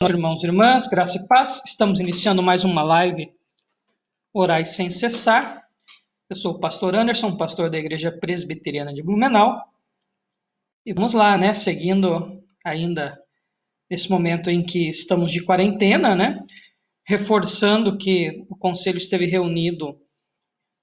Irmãos e irmãs, graça e paz. Estamos iniciando mais uma live Orai Sem Cessar. Eu sou o pastor Anderson, pastor da Igreja Presbiteriana de Blumenau. E vamos lá, né? Seguindo ainda nesse momento em que estamos de quarentena, né? Reforçando que o conselho esteve reunido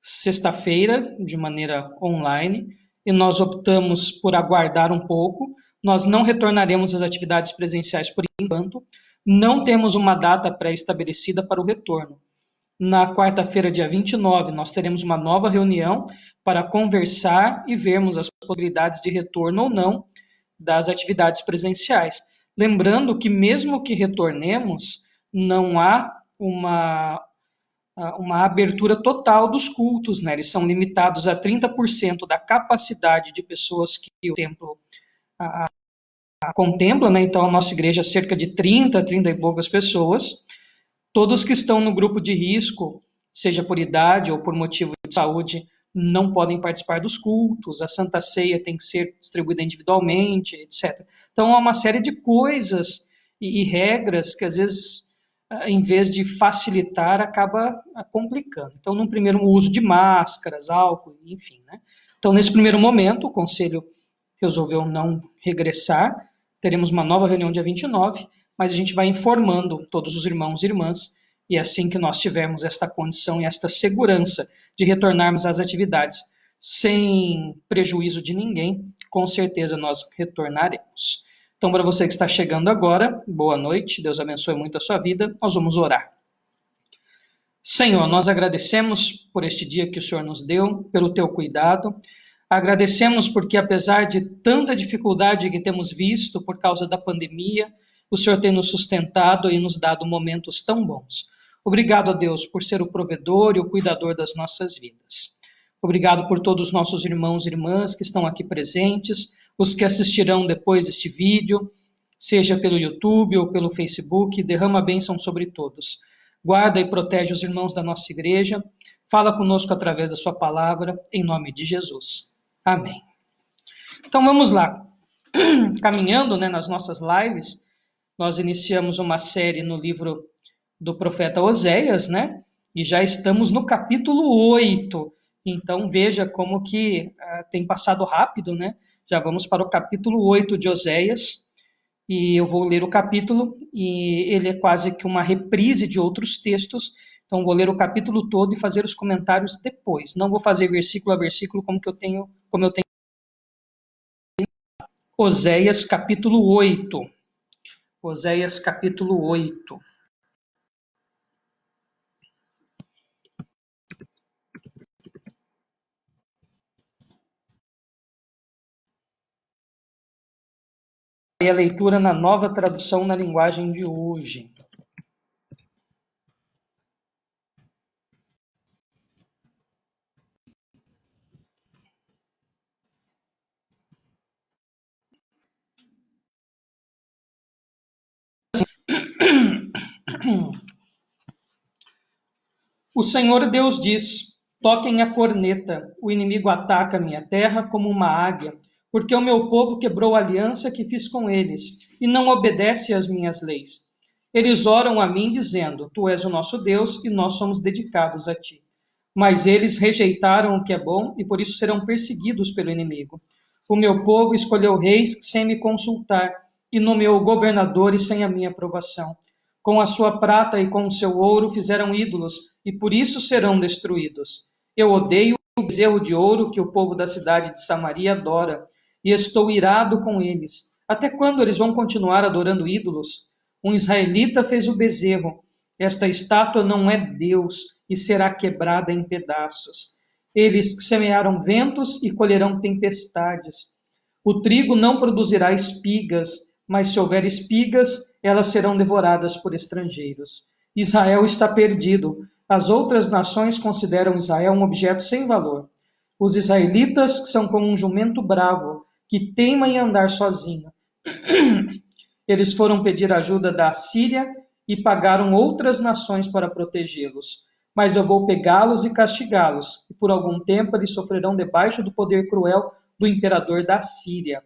sexta-feira, de maneira online, e nós optamos por aguardar um pouco. Nós não retornaremos às atividades presenciais por enquanto. Não temos uma data pré-estabelecida para o retorno. Na quarta-feira, dia 29, nós teremos uma nova reunião para conversar e vermos as possibilidades de retorno ou não das atividades presenciais. Lembrando que mesmo que retornemos, não há uma abertura total dos cultos, né? Eles são limitados a 30% da capacidade de pessoas que o templo contempla, né? Então a nossa igreja é cerca de 30 e poucas pessoas. Todos que estão no grupo de risco, seja por idade ou por motivo de saúde, não podem participar dos cultos, a Santa Ceia tem que ser distribuída individualmente, etc. Então há uma série de coisas e regras que às vezes, em vez de facilitar, acaba complicando. Então, no primeiro, o uso de máscaras, álcool, enfim, né? Então, nesse primeiro momento, o Conselho resolveu não regressar. Teremos uma nova reunião dia 29, mas a gente vai informando todos os irmãos e irmãs, e assim que nós tivermos esta condição e esta segurança de retornarmos às atividades sem prejuízo de ninguém, com certeza nós retornaremos. Então, para você que está chegando agora, boa noite, Deus abençoe muito a sua vida, nós vamos orar. Senhor, nós agradecemos por este dia que o Senhor nos deu, pelo teu cuidado. Agradecemos porque, apesar de tanta dificuldade que temos visto por causa da pandemia, o Senhor tem nos sustentado e nos dado momentos tão bons. Obrigado a Deus por ser o provedor e o cuidador das nossas vidas. Obrigado por todos os nossos irmãos e irmãs que estão aqui presentes, os que assistirão depois deste vídeo, seja pelo YouTube ou pelo Facebook, derrama a bênção sobre todos. Guarda e protege os irmãos da nossa igreja, fala conosco através da sua palavra, em nome de Jesus. Amém. Então vamos lá. Caminhando, né, nas nossas lives, nós iniciamos uma série no livro do profeta Oséias, né? E já estamos no capítulo 8. Então veja como que tem passado rápido, né? Já vamos para o capítulo 8 de Oséias. E eu vou ler o capítulo, e ele é quase que uma reprise de outros textos. Então vou ler o capítulo todo e fazer os comentários depois. Não vou fazer versículo a versículo como eu tenho. Oséias capítulo 8. Oséias capítulo 8. E a leitura na nova tradução na linguagem de hoje. O Senhor Deus diz: toquem a corneta, o inimigo ataca a minha terra como uma águia, porque o meu povo quebrou a aliança que fiz com eles, e não obedece às minhas leis. Eles oram a mim dizendo: tu és o nosso Deus, e nós somos dedicados a ti. Mas eles rejeitaram o que é bom, e por isso serão perseguidos pelo inimigo. O meu povo escolheu reis sem me consultar, e nomeou governadores sem a minha aprovação. Com a sua prata e com o seu ouro fizeram ídolos, e por isso serão destruídos. Eu odeio o bezerro de ouro que o povo da cidade de Samaria adora, e estou irado com eles. Até quando eles vão continuar adorando ídolos? Um israelita fez o bezerro. Esta estátua não é Deus, e será quebrada em pedaços. Eles semearam ventos e colherão tempestades. O trigo não produzirá espigas, mas se houver espigas, elas serão devoradas por estrangeiros. Israel está perdido. As outras nações consideram Israel um objeto sem valor. Os israelitas são como um jumento bravo, que teima em andar sozinho. Eles foram pedir ajuda da Assíria e pagaram outras nações para protegê-los. Mas eu vou pegá-los e castigá-los, e por algum tempo eles sofrerão debaixo do poder cruel do imperador da Síria.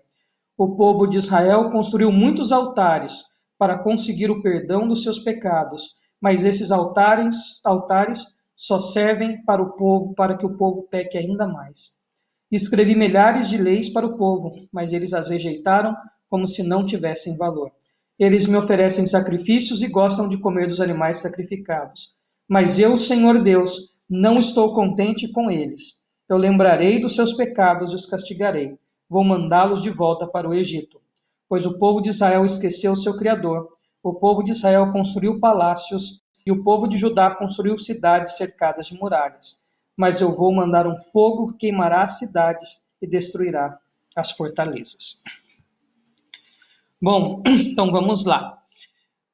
O povo de Israel construiu muitos altares, para conseguir o perdão dos seus pecados, mas esses altares só servem para o povo, para que o povo peque ainda mais. Escrevi milhares de leis para o povo, mas eles as rejeitaram como se não tivessem valor. Eles me oferecem sacrifícios e gostam de comer dos animais sacrificados. Mas eu, Senhor Deus, não estou contente com eles. Eu lembrarei dos seus pecados e os castigarei. Vou mandá-los de volta para o Egito. Pois o povo de Israel esqueceu o seu Criador. O povo de Israel construiu palácios e o povo de Judá construiu cidades cercadas de muralhas. Mas eu vou mandar um fogo que queimará as cidades e destruirá as fortalezas. Bom, então vamos lá.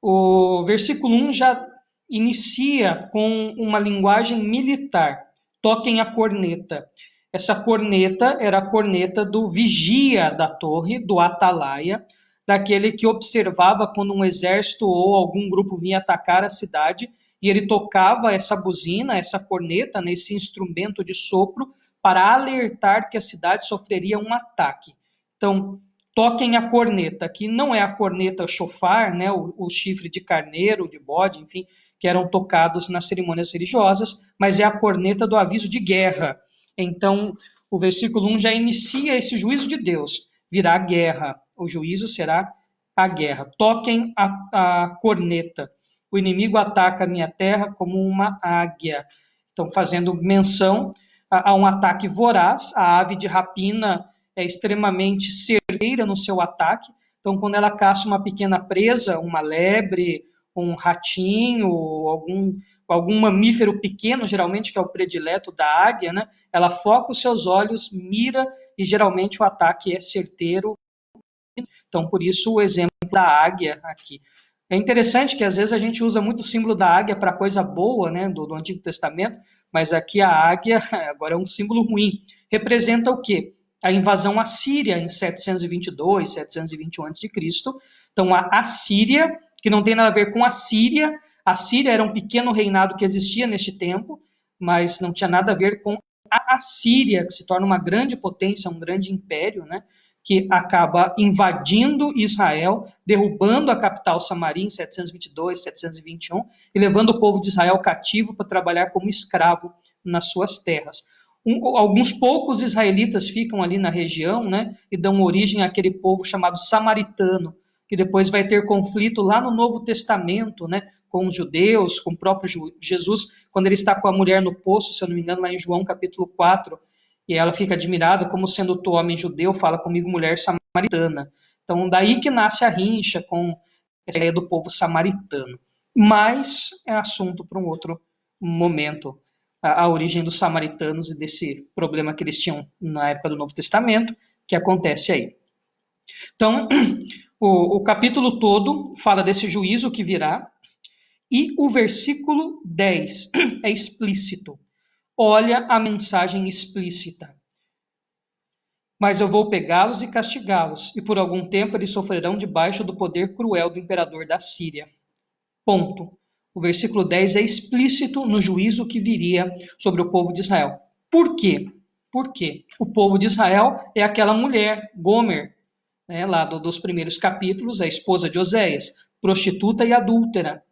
O versículo 1 já inicia com uma linguagem militar. Toquem a corneta. Essa corneta era a corneta do vigia da torre, do atalaia, daquele que observava quando um exército ou algum grupo vinha atacar a cidade, e ele tocava essa buzina, essa corneta, esse instrumento de sopro, para alertar que a cidade sofreria um ataque. Então, toquem a corneta, que não é a corneta chofar, né, o chifre de carneiro, de bode, enfim, que eram tocados nas cerimônias religiosas, mas é a corneta do aviso de guerra. Então, o versículo 1 já inicia esse juízo de Deus. Virá a guerra, o juízo será a guerra. Toquem a corneta. O inimigo ataca a minha terra como uma águia. Então, fazendo menção a um ataque voraz, a ave de rapina é extremamente certeira no seu ataque. Então, quando ela caça uma pequena presa, uma lebre, um ratinho, algum mamífero pequeno, geralmente que é o predileto da águia, né? Ela foca os seus olhos, mira e geralmente o ataque é certeiro. Então, por isso o exemplo da águia aqui. É interessante que às vezes a gente usa muito o símbolo da águia para coisa boa, né, do Antigo Testamento, mas aqui a águia agora é um símbolo ruim. Representa o quê? A invasão assíria em 722, 721 a.C. Então, a Assíria, que não tem nada a ver com a Síria. A Síria era um pequeno reinado que existia neste tempo, mas não tinha nada a ver com a Assíria, que se torna uma grande potência, um grande império, né? Que acaba invadindo Israel, derrubando a capital Samaria em 722, 721, e levando o povo de Israel cativo para trabalhar como escravo nas suas terras. Alguns poucos israelitas ficam ali na região, né, e dão origem àquele povo chamado samaritano, que depois vai ter conflito lá no Novo Testamento, né, com os judeus, com o próprio Jesus, quando ele está com a mulher no poço, se eu não me engano, lá em João capítulo 4, e ela fica admirada, como sendo tu homem judeu, fala comigo mulher samaritana. Então, daí que nasce a rincha com a ideia do povo samaritano. Mas é assunto para um outro momento, a origem dos samaritanos e desse problema que eles tinham na época do Novo Testamento, que acontece aí. Então, o capítulo todo fala desse juízo que virá, e o versículo 10 é explícito. Olha a mensagem explícita. Mas eu vou pegá-los e castigá-los, e por algum tempo eles sofrerão debaixo do poder cruel do imperador da Síria. Ponto. O versículo 10 é explícito no juízo que viria sobre o povo de Israel. Por quê? Porque o povo de Israel é aquela mulher, Gomer, né, lá dos primeiros capítulos, a esposa de Oséias, prostituta e adúltera.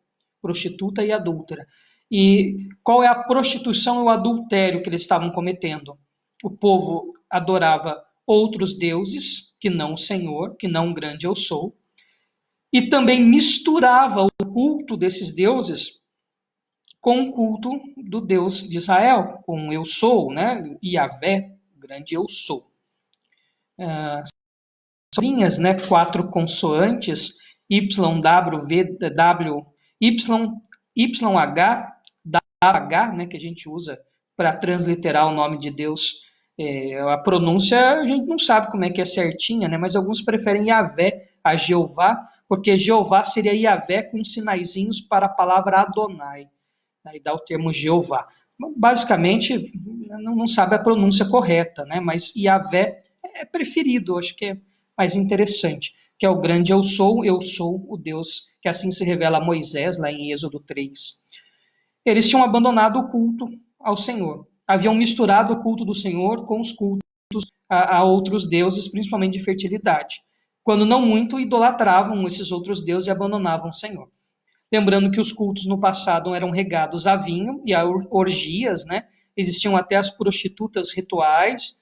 Prostituta e adúltera. E qual é a prostituição e o adultério que eles estavam cometendo? O povo adorava outros deuses, que não o Senhor, que não o grande eu sou, e também misturava o culto desses deuses com o culto do Deus de Israel, com eu sou, né? Yahvé, o grande eu sou. Linhas, né? 4 consoantes, Y, W, V, W, Y, YH, WH, né? Que a gente usa para transliterar o nome de Deus. A pronúncia a gente não sabe como é que é certinha, né? Mas alguns preferem Yahvé a Jeová, porque Jeová seria Yahvé com sinaizinhos para a palavra Adonai. Aí dá o termo Jeová. Basicamente, não sabe a pronúncia correta, né? Mas Yahvé é preferido, acho que é mais interessante, que é o grande eu sou o Deus, que assim se revela a Moisés, lá em Êxodo 3. Eles tinham abandonado o culto ao Senhor. Haviam misturado o culto do Senhor com os cultos a outros deuses, principalmente de fertilidade. quando não muito idolatravam esses outros deuses e abandonavam o Senhor. Lembrando que os cultos no passado eram regados a vinho e a orgias, né? Existiam até as prostitutas rituais,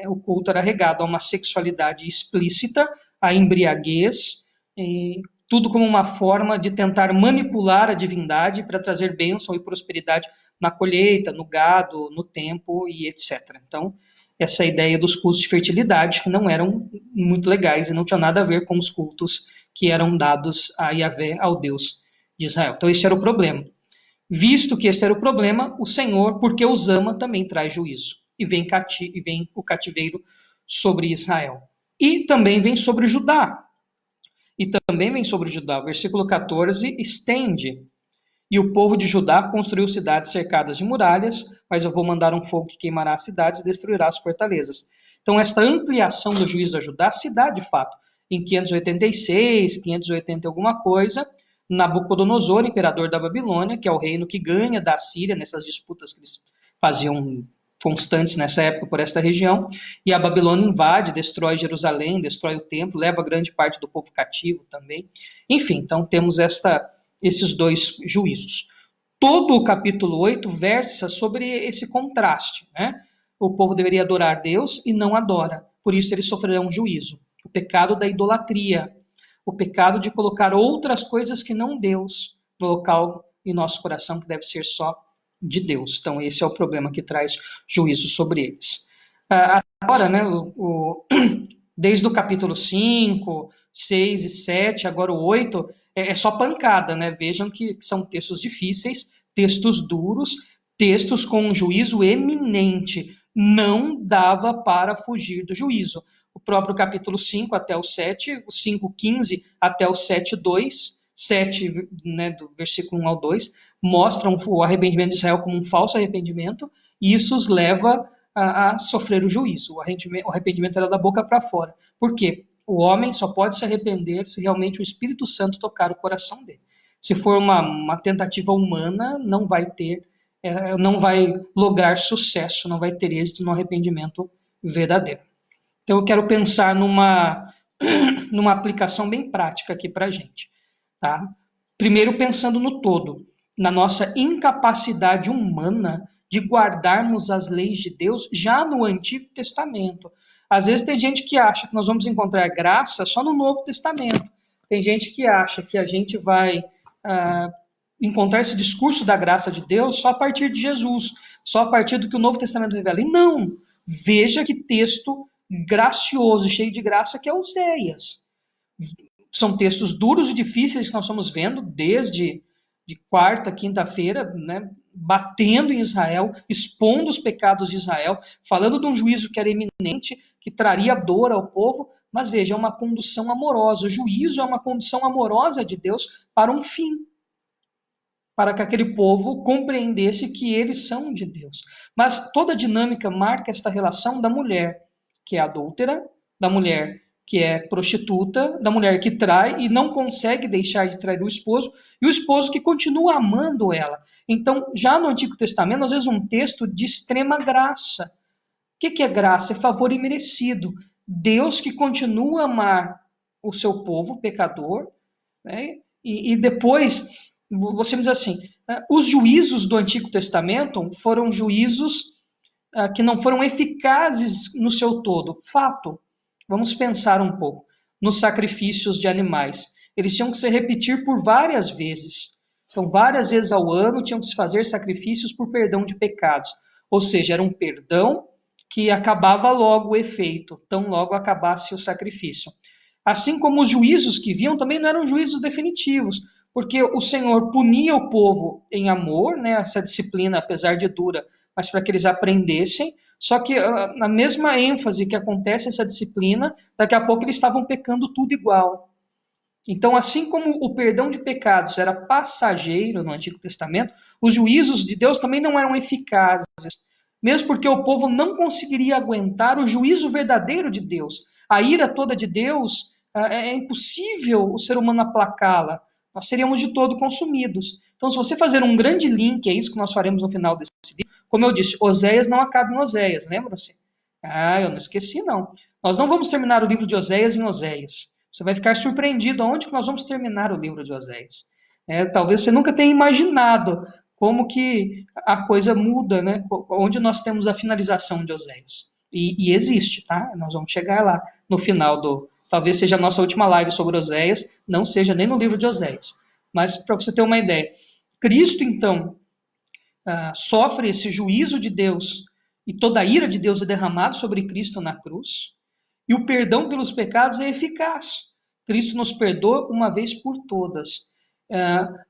o culto era regado a uma sexualidade explícita, a embriaguez, tudo como uma forma de tentar manipular a divindade para trazer bênção e prosperidade na colheita, no gado, no tempo e etc. Então, essa ideia dos cultos de fertilidade que não eram muito legais e não tinham nada a ver com os cultos que eram dados a Yahvé, ao Deus de Israel. Então, esse era o problema. Visto que esse era o problema, o Senhor, porque os ama, também traz juízo. E vem o cativeiro sobre Israel. E também vem sobre Judá. Versículo 14, estende. E o povo de Judá construiu cidades cercadas de muralhas, mas eu vou mandar um fogo que queimará as cidades e destruirá as fortalezas. Então, esta ampliação do juízo a Judá se dá, de fato, em 586, 580 alguma coisa, Nabucodonosor, imperador da Babilônia, que é o reino que ganha da Síria nessas disputas que eles faziam constantes nessa época por esta região, e a Babilônia invade, destrói Jerusalém, destrói o templo, leva grande parte do povo cativo também. Enfim, então temos esses dois juízos. Todo o capítulo 8 versa sobre esse contraste, né? O povo deveria adorar Deus e não adora, por isso eles sofrerão juízo. O pecado da idolatria, o pecado de colocar outras coisas que não Deus no local em nosso coração, que deve ser só de Deus. Então, esse é o problema que traz juízo sobre eles. Agora, né, desde o capítulo 5, 6 e 7, agora o 8, é só pancada, né? Vejam que são textos difíceis, textos duros, textos com um juízo eminente. Não dava para fugir do juízo. O próprio capítulo 5 até o 7, o 5:15 até o 7:2, 7, né, do versículo 1 ao 2, mostram o arrependimento de Israel como um falso arrependimento, e isso os leva a sofrer o juízo. O arrependimento era da boca para fora. Por quê? O homem só pode se arrepender se realmente o Espírito Santo tocar o coração dele. Se for uma tentativa humana, não vai lograr sucesso, não vai ter êxito no arrependimento verdadeiro. Então eu quero pensar numa aplicação bem prática aqui para a gente. Tá? Primeiro pensando no todo, na nossa incapacidade humana de guardarmos as leis de Deus já no Antigo Testamento. Às vezes tem gente que acha que nós vamos encontrar graça só no Novo Testamento. Tem gente que acha que a gente vai encontrar esse discurso da graça de Deus só a partir de Jesus, só a partir do que o Novo Testamento revela. E não! Veja que texto gracioso, cheio de graça, que é Oséias. São textos duros e difíceis que nós estamos vendo desde quarta, quinta-feira, né, batendo em Israel, expondo os pecados de Israel, falando de um juízo que era iminente, que traria dor ao povo, mas veja, é uma condução amorosa. O juízo é uma condução amorosa de Deus para um fim, para que aquele povo compreendesse que eles são de Deus. Mas toda a dinâmica marca esta relação da mulher que é adúltera, da mulher que é prostituta, da mulher que trai e não consegue deixar de trair o esposo, e o esposo que continua amando ela. Então, já no Antigo Testamento, às vezes um texto de extrema graça. O que é graça? É favor imerecido. Deus que continua a amar o seu povo, pecador, né? E depois, você me diz assim, os juízos do Antigo Testamento foram juízos que não foram eficazes no seu todo. Fato. Vamos pensar um pouco nos sacrifícios de animais. Eles tinham que se repetir por várias vezes. Então, várias vezes ao ano tinham que se fazer sacrifícios por perdão de pecados. Ou seja, era um perdão que acabava logo o efeito, tão logo acabasse o sacrifício. Assim como os juízos que vinham também não eram juízos definitivos, porque o Senhor punia o povo em amor, né, essa disciplina, apesar de dura, mas para que eles aprendessem. Só que na mesma ênfase que acontece essa disciplina, daqui a pouco eles estavam pecando tudo igual. Então, assim como o perdão de pecados era passageiro no Antigo Testamento, os juízos de Deus também não eram eficazes, mesmo porque o povo não conseguiria aguentar o juízo verdadeiro de Deus. A ira toda de Deus, é impossível o ser humano aplacá-la. Nós seríamos de todo consumidos. Então, se você fazer um grande link, é isso que nós faremos no final desse livro. Como eu disse, Oséias não acaba em Oséias, lembram-se? Eu não esqueci, não. Nós não vamos terminar o livro de Oséias em Oséias. Você vai ficar surpreendido aonde que nós vamos terminar o livro de Oséias. Talvez você nunca tenha imaginado como que a coisa muda, né? Onde nós temos a finalização de Oséias. E existe, tá? Nós vamos chegar lá no final do... Talvez seja a nossa última live sobre Oséias, não seja nem no livro de Oséias. Mas para você ter uma ideia, Cristo, então, sofre esse juízo de Deus e toda a ira de Deus é derramada sobre Cristo na cruz. E o perdão pelos pecados é eficaz. Cristo nos perdoa uma vez por todas.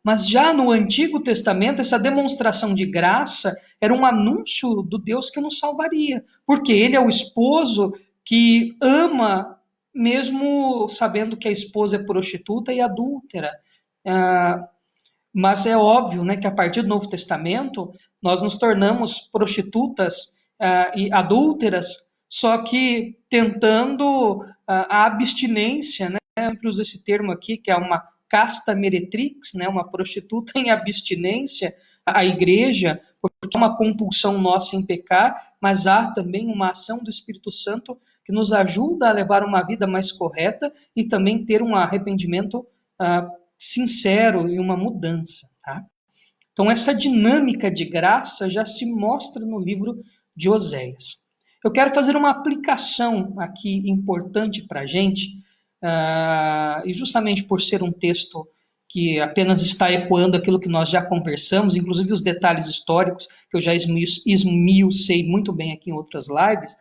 Mas já no Antigo Testamento, essa demonstração de graça era um anúncio do Deus que nos salvaria. Porque ele é o esposo que ama, mesmo sabendo que a esposa é prostituta e adúltera. Mas é óbvio, né, que a partir do Novo Testamento, nós nos tornamos prostitutas e adúlteras, só que tentando a abstinência, né? Eu sempre uso esse termo aqui, que é uma casta meretrix, né? Uma prostituta em abstinência, a igreja, porque é uma compulsão nossa em pecar, mas há também uma ação do Espírito Santo que nos ajuda a levar uma vida mais correta e também ter um arrependimento sincero e uma mudança. Tá? Então, essa dinâmica de graça já se mostra no livro de Oséias. Eu quero fazer uma aplicação aqui importante para a gente, e justamente por ser um texto que apenas está ecoando aquilo que nós já conversamos, inclusive os detalhes históricos, que eu já esmiucei muito bem aqui em outras lives,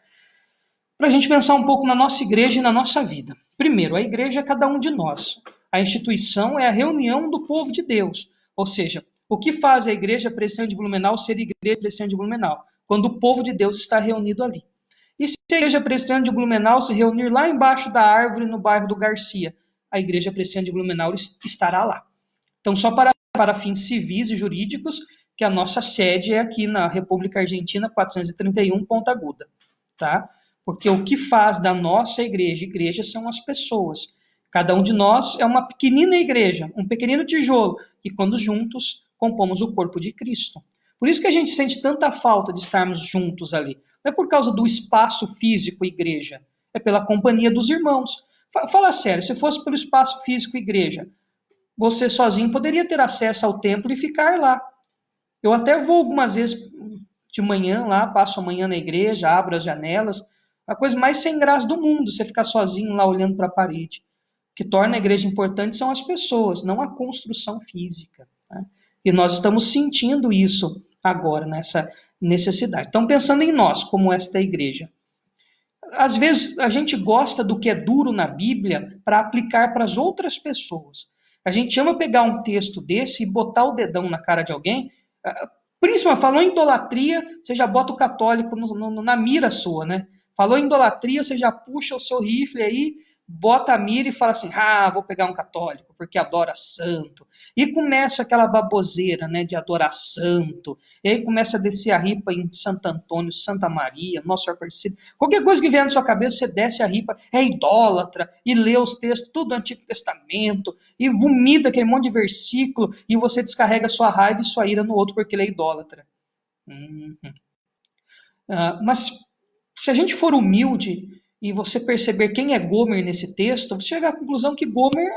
para a gente pensar um pouco na nossa igreja e na nossa vida. Primeiro, a igreja é cada um de nós. A instituição é a reunião do povo de Deus. Ou seja, o que faz a igreja Presbiteriana de Blumenau ser igreja Presbiteriana de Blumenau? Quando o povo de Deus está reunido ali. E se a igreja Presbiteriana de Blumenau se reunir lá embaixo da árvore no bairro do Garcia, a igreja Presbiteriana de Blumenau estará lá. Então, só para fins civis e jurídicos, que a nossa sede é aqui na República Argentina, 431, Ponta Aguda. Tá? Porque o que faz da nossa igreja são as pessoas. Cada um de nós é uma pequenina igreja, um pequenino tijolo, e quando juntos compomos o corpo de Cristo. Por isso que a gente sente tanta falta de estarmos juntos ali. Não é por causa do espaço físico igreja, é pela companhia dos irmãos. Fala sério, se fosse pelo espaço físico igreja, você sozinho poderia ter acesso ao templo e ficar lá. Eu até vou algumas vezes de manhã lá, passo a manhã na igreja, abro as janelas. A coisa mais sem graça do mundo, você ficar sozinho lá olhando para a parede. O que torna a igreja importante são as pessoas, não a construção física. Né? E nós estamos sentindo isso agora, nessa necessidade. Então, pensando em nós, como esta igreja. Às vezes, a gente gosta do que é duro na Bíblia para aplicar para as outras pessoas. A gente ama pegar um texto desse e botar o dedão na cara de alguém. Principalmente, falou em idolatria, você já bota o católico na mira sua, né? Falou em idolatria, você já puxa o seu rifle aí, bota a mira e fala assim, vou pegar um católico, porque adora santo. E começa aquela baboseira, né, de adorar santo. E aí começa a descer a ripa em Santo Antônio, Santa Maria, Nosso Senhor Aparecido. Qualquer coisa que vier na sua cabeça, você desce a ripa, é idólatra, e lê os textos, tudo do Antigo Testamento, e vomita aquele monte de versículo, e você descarrega sua raiva e sua ira no outro porque ele é idólatra. Mas se a gente for humilde e você perceber quem é Gomer nesse texto, você chega à conclusão que Gomer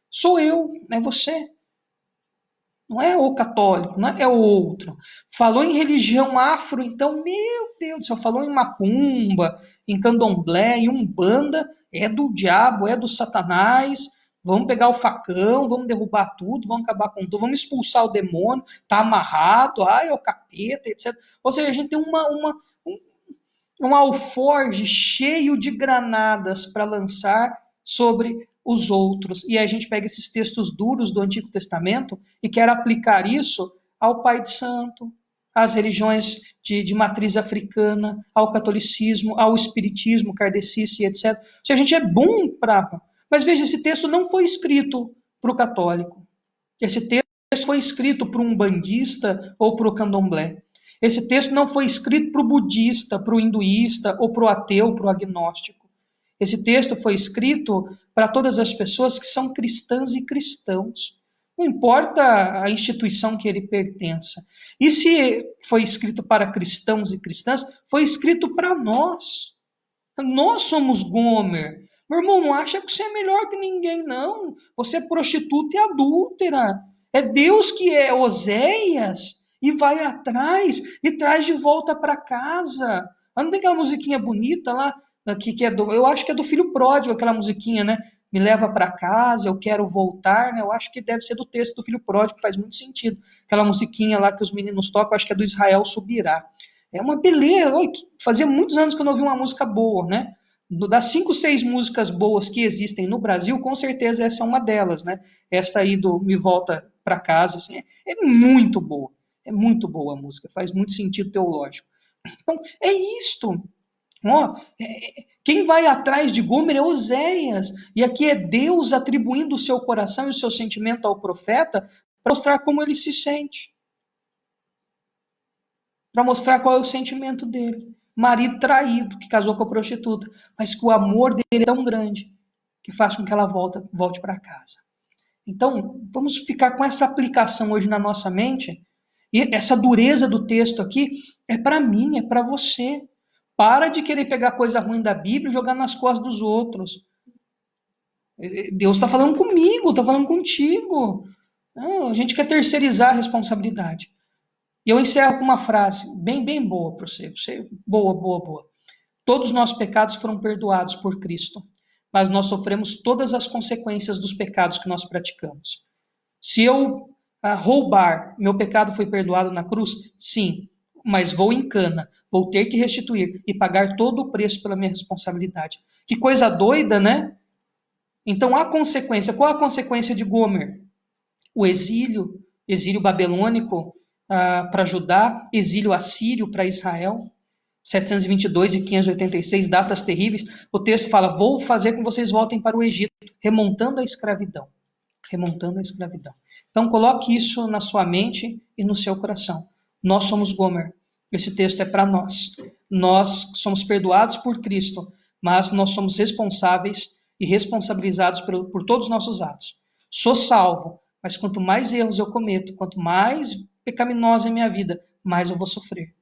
sou eu, é você. Não é o católico, não é o outro. Falou em religião afro, então, meu Deus do céu, falou em macumba, em candomblé, em umbanda, é do diabo, é do satanás. Vamos pegar o facão, vamos derrubar tudo, vamos acabar com tudo, vamos expulsar o demônio, tá amarrado, é o capeta, etc. Ou seja, a gente tem um alforje cheio de granadas para lançar sobre os outros. E aí a gente pega esses textos duros do Antigo Testamento e quer aplicar isso ao Pai de Santo, às religiões de matriz africana, ao catolicismo, ao espiritismo, kardecice, etc. Ou seja, a gente é bom para... Mas veja, esse texto não foi escrito para o católico. Esse texto foi escrito para um umbandista ou para o candomblé. Esse texto não foi escrito para o budista, para o hinduísta, ou para o ateu, para o agnóstico. Esse texto foi escrito para todas as pessoas que são cristãs e cristãos. Não importa a instituição que ele pertença. E se foi escrito para cristãos e cristãs, foi escrito para nós. Nós somos Gomer. Meu irmão, não acha que você é melhor que ninguém, não. Você é prostituta e adúltera. É Deus que é Oséias e vai atrás e traz de volta para casa. Não tem aquela musiquinha bonita lá, que é eu acho que é do Filho Pródigo, aquela musiquinha, né? Me leva para casa, eu quero voltar, né? Eu acho que deve ser do texto do Filho Pródigo, que faz muito sentido. Aquela musiquinha lá que os meninos tocam, acho que é do Israel Subirá. É uma beleza. Fazia muitos anos que eu não ouvi uma música boa, né? Das 5, 6 músicas boas que existem no Brasil, com certeza essa é uma delas, né? Essa aí do Me Volta para Casa, assim, é muito boa. É muito boa a música, faz muito sentido teológico. Então, é isto. Ó, quem vai atrás de Gomer é Oséias. E aqui é Deus atribuindo o seu coração e o seu sentimento ao profeta para mostrar como ele se sente. Para mostrar qual é o sentimento dele. Marido traído, que casou com a prostituta, mas que o amor dele é tão grande que faz com que ela volte para casa. Então, vamos ficar com essa aplicação hoje na nossa mente. E essa dureza do texto aqui é para mim, é para você. Para de querer pegar coisa ruim da Bíblia e jogar nas costas dos outros. Deus está falando comigo, está falando contigo. Não, a gente quer terceirizar a responsabilidade. E eu encerro com uma frase bem boa para você. Boa. Todos os nossos pecados foram perdoados por Cristo, mas nós sofremos todas as consequências dos pecados que nós praticamos. Se eu roubar, meu pecado foi perdoado na cruz? Sim, mas vou em cana, vou ter que restituir e pagar todo o preço pela minha responsabilidade. Que coisa doida, né? Então a consequência, qual a consequência de Gomer? O exílio babilônico para Judá, exílio assírio para Israel, 722 e 586, datas terríveis. O texto fala: vou fazer com que vocês voltem para o Egito, remontando a escravidão. Remontando a escravidão. Então coloque isso na sua mente e no seu coração. Nós somos Gomer. Esse texto é para nós. Nós somos perdoados por Cristo, mas nós somos responsáveis e responsabilizados por todos os nossos atos. Sou salvo, mas quanto mais erros eu cometo, quanto mais pecaminosa é a minha vida, mais eu vou sofrer.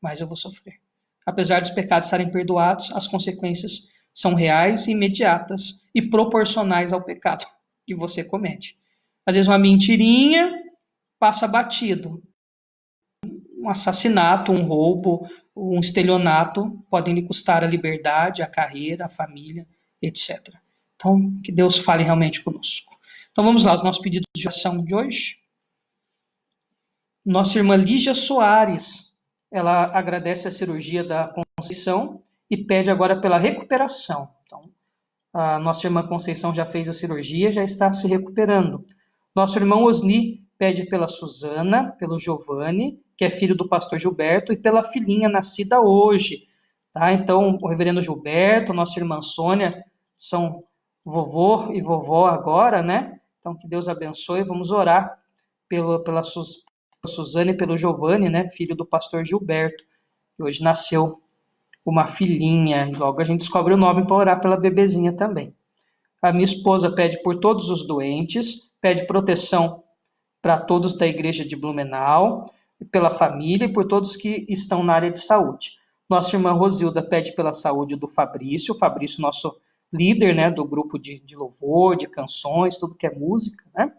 Mais eu vou sofrer. Apesar dos pecados estarem perdoados, as consequências são reais, imediatas e proporcionais ao pecado que você comete. Às vezes uma mentirinha passa batido. Um assassinato, um roubo, um estelionato podem lhe custar a liberdade, a carreira, a família, etc. Então, que Deus fale realmente conosco. Então vamos lá, os nossos pedidos de oração de hoje. Nossa irmã Lígia Soares, ela agradece a cirurgia da Conceição e pede agora pela recuperação. Então, a nossa irmã Conceição já fez a cirurgia, já está se recuperando. Nosso irmão Osni pede pela Suzana, pelo Giovanni, que é filho do pastor Gilberto, e pela filhinha nascida hoje. Tá? Então, o reverendo Gilberto, nossa irmã Sônia, são vovô e vovó agora, né? Então, que Deus abençoe. Vamos orar pela Suzana e pelo Giovanni, né? Filho do pastor Gilberto, que hoje nasceu uma filhinha. Logo a gente descobre o nome para orar pela bebezinha também. A minha esposa pede por todos os doentes, pede proteção para todos da igreja de Blumenau, pela família e por todos que estão na área de saúde. Nossa irmã Rosilda pede pela saúde do Fabrício, nosso líder, né, do grupo de louvor, de canções, tudo que é música, né?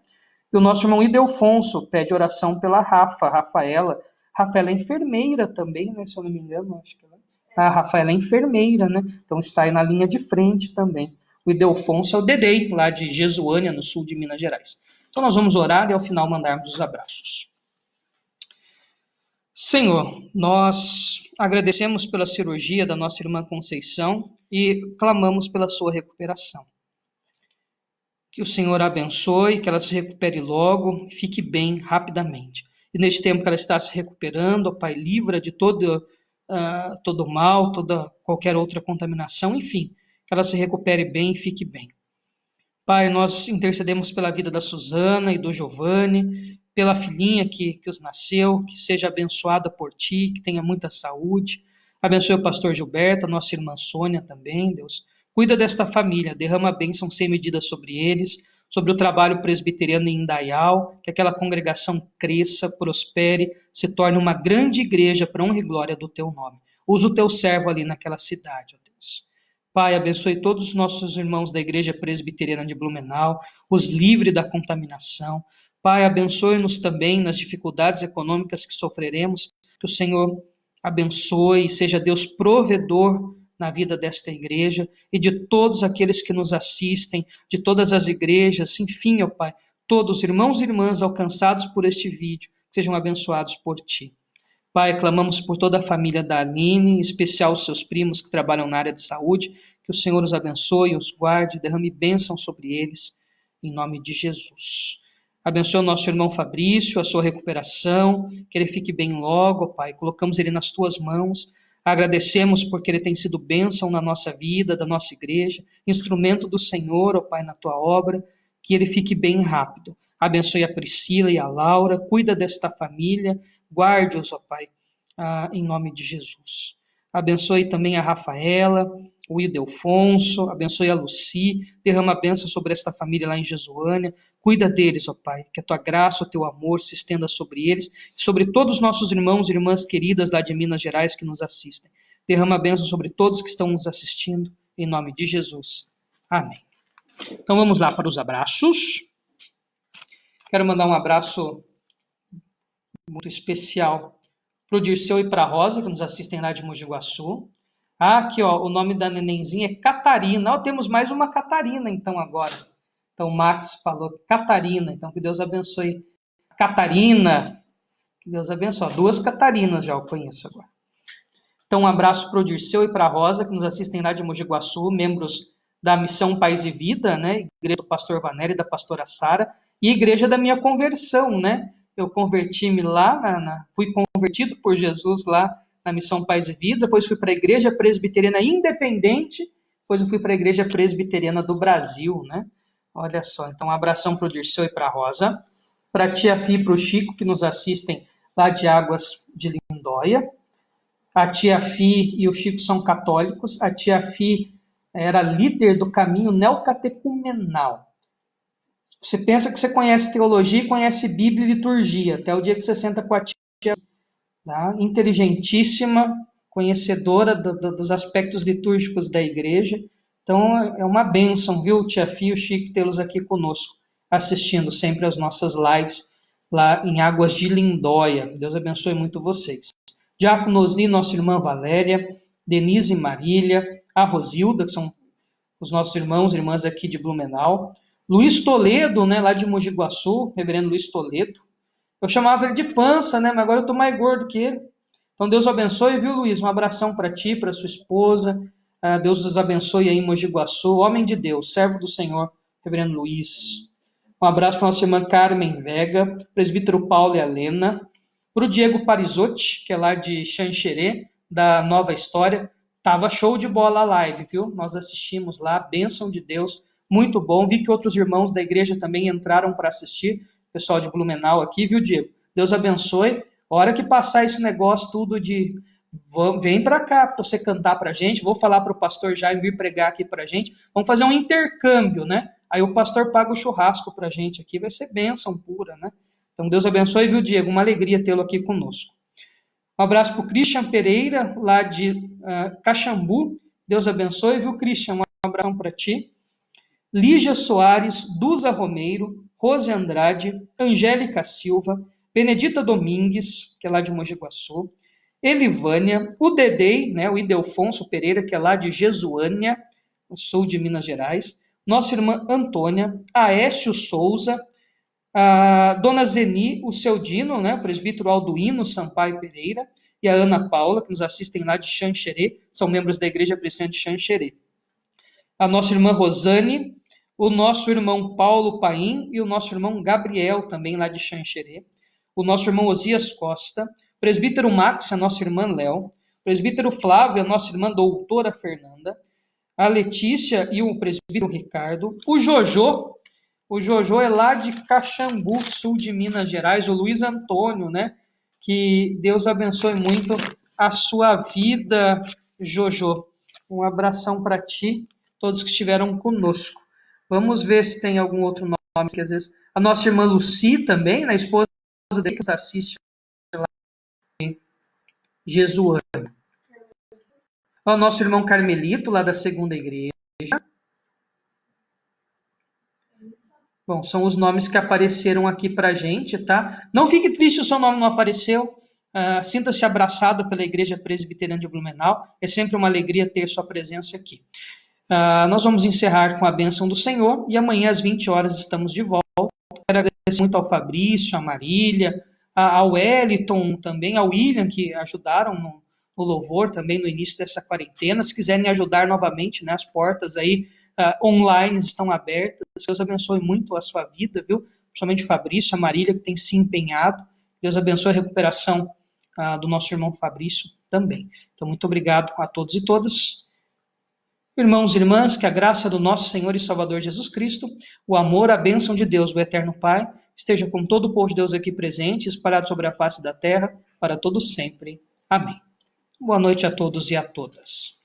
E o nosso irmão Ildefonso pede oração pela Rafaela. Rafaela é enfermeira também, né, se eu não me engano, acho que ela... A Rafaela é enfermeira, né? Então está aí na linha de frente também. O Ildefonso é o Dedei, lá de Jesuânia, no sul de Minas Gerais. Então nós vamos orar e ao final mandarmos os abraços. Senhor, nós agradecemos pela cirurgia da nossa irmã Conceição e clamamos pela sua recuperação. Que o Senhor a abençoe, que ela se recupere logo, fique bem rapidamente. E neste tempo que ela está se recuperando, ó Pai, livra de todo mal, qualquer outra contaminação, enfim, que ela se recupere bem e fique bem. Pai, nós intercedemos pela vida da Suzana e do Giovanni, pela filhinha que os nasceu, que seja abençoada por Ti, que tenha muita saúde. Abençoe o pastor Gilberto, a nossa irmã Sônia também, Deus. Cuida desta família, derrama a bênção sem medida sobre eles, sobre o trabalho presbiteriano em Indaial, que aquela congregação cresça, prospere, se torne uma grande igreja para honra e glória do Teu nome. Usa o Teu servo ali naquela cidade, ó Deus. Pai, abençoe todos os nossos irmãos da Igreja Presbiteriana de Blumenau, os livre da contaminação. Pai, abençoe-nos também nas dificuldades econômicas que sofreremos, que o Senhor abençoe e seja Deus provedor na vida desta igreja e de todos aqueles que nos assistem, de todas as igrejas, enfim, ó Pai, todos irmãos e irmãs alcançados por este vídeo, sejam abençoados por Ti. Pai, clamamos por toda a família da Aline, em especial os seus primos que trabalham na área de saúde, que o Senhor os abençoe, os guarde, derrame bênção sobre eles, em nome de Jesus. Abençoe o nosso irmão Fabrício, a sua recuperação, que ele fique bem logo, Pai. Colocamos ele nas tuas mãos. Agradecemos porque ele tem sido bênção na nossa vida, da nossa igreja, instrumento do Senhor, ó Pai, na tua obra, que ele fique bem rápido. Abençoe a Priscila e a Laura, cuida desta família, guarde-os, ó Pai, em nome de Jesus. Abençoe também a Rafaela, o Ildefonso, abençoe a Luci, derrama a bênção sobre esta família lá em Jesuânia, cuida deles, ó Pai, que a tua graça, o teu amor se estenda sobre eles, sobre todos os nossos irmãos e irmãs queridas lá de Minas Gerais que nos assistem. Derrama a bênção sobre todos que estão nos assistindo, em nome de Jesus. Amém. Então vamos lá para os abraços. Quero mandar um abraço muito especial para o Dirceu e para a Rosa, que nos assistem lá de Mogi Guaçu. Aqui, ó, o nome da nenenzinha é Catarina. Ó, temos mais uma Catarina, então, agora. Então, o Max falou Catarina. Então, que Deus abençoe Catarina. Que Deus abençoe. Duas Catarinas já eu conheço agora. Então, um abraço para o Dirceu e para a Rosa, que nos assistem lá de Mogi Guaçu, membros da Missão Paz e Vida, né? Igreja do pastor Vanelli e da pastora Sara, e igreja da minha conversão, né? Eu converti-me lá, fui convertido por Jesus lá na Missão Paz e Vida, depois fui para a Igreja Presbiteriana Independente, depois eu fui para a Igreja Presbiteriana do Brasil, né? Olha só, então um abração para o Dirceu e para a Rosa, para a tia Fi e para o Chico, que nos assistem lá de Águas de Lindóia. A tia Fi e o Chico são católicos, a tia Fi era líder do caminho neocatecumenal. Você pensa que você conhece teologia e conhece Bíblia e liturgia, até o dia que você senta com a tia, tá? Inteligentíssima, conhecedora dos aspectos litúrgicos da igreja. Então, é uma bênção, viu, tia Fia e o Chico, tê-los aqui conosco, assistindo sempre às nossas lives lá em Águas de Lindóia. Deus abençoe muito vocês. Diácono Osni, nossa irmã Valéria, Denise e Marília, a Rosilda, que são os nossos irmãos e irmãs aqui de Blumenau, Luiz Toledo, né, lá de Mogi Guaçu, reverendo Luiz Toledo. Eu chamava ele de pança, né, mas agora eu estou mais gordo que ele. Então Deus abençoe, viu, Luiz? Um abração para ti, para sua esposa. Deus os abençoe aí em Mogi Guaçu. Homem de Deus, servo do Senhor, reverendo Luiz. Um abraço para nossa irmã Carmen Vega, presbítero Paulo e Helena. Para o Diego Parizotti, que é lá de Xanxerê, da Nova História. Tava show de bola a live, viu? Nós assistimos lá, bênção de Deus, muito bom. Vi que outros irmãos da igreja também entraram para assistir, pessoal de Blumenau aqui, viu, Diego? Deus abençoe. A hora que passar esse negócio tudo de vem para cá para você cantar para a gente, vou falar para o pastor Jaime vir pregar aqui para a gente, vamos fazer um intercâmbio, né? Aí o pastor paga o churrasco para a gente aqui, vai ser bênção pura, né? Então Deus abençoe, viu, Diego? Uma alegria tê-lo aqui conosco. Um abraço para o Christian Pereira, lá de Caxambu. Deus abençoe, viu, Christian? Um abração para ti. Lígia Soares, Duza Romeiro, Rose Andrade, Angélica Silva, Benedita Domingues, que é lá de Mogi Guaçu, Elivânia, o Dedei, né, o Ildefonso Pereira, que é lá de Jesuânia, no sul de Minas Gerais, nossa irmã Antônia, Aécio Souza, a Dona Zeni, o seu Dino, né, o presbítero Alduíno Sampaio Pereira, e a Ana Paula, que nos assistem lá de Xanxerê, são membros da Igreja Presbiteriana de Xanxerê. A nossa irmã Rosane, o nosso irmão Paulo Paim e o nosso irmão Gabriel, também lá de Xanxerê. O nosso irmão Osias Costa, presbítero Max, a nossa irmã Léo, presbítero Flávio, a nossa irmã doutora Fernanda, a Letícia e o presbítero Ricardo, o Jojo é lá de Caxambu, sul de Minas Gerais, o Luiz Antônio, né? Que Deus abençoe muito a sua vida, Jojo. Um abração para ti, todos que estiveram conosco. Vamos ver se tem algum outro nome, que às vezes... A nossa irmã Luci também, né? A esposa dele que assiste lá em Jesuânia. Ao nosso irmão Carmelito, lá da segunda igreja. Bom, são os nomes que apareceram aqui para a gente, tá? Não fique triste se o seu nome não apareceu. Sinta-se abraçado pela Igreja Presbiteriana de Blumenau. É sempre uma alegria ter sua presença aqui. Nós vamos encerrar com a bênção do Senhor e amanhã às 20 horas estamos de volta. Quero agradecer muito ao Fabrício, à Marília, ao Wellington também, ao William, que ajudaram no louvor também no início dessa quarentena. Se quiserem ajudar novamente, né, as portas aí online estão abertas. Deus abençoe muito a sua vida, viu? Principalmente o Fabrício, a Marília, que tem se empenhado. Deus abençoe a recuperação do nosso irmão Fabrício também. Então, muito obrigado a todos e todas. Irmãos e irmãs, que a graça do nosso Senhor e Salvador Jesus Cristo, o amor, a bênção de Deus, o Eterno Pai, esteja com todo o povo de Deus aqui presente, espalhado sobre a face da terra, para todos sempre. Amém. Boa noite a todos e a todas.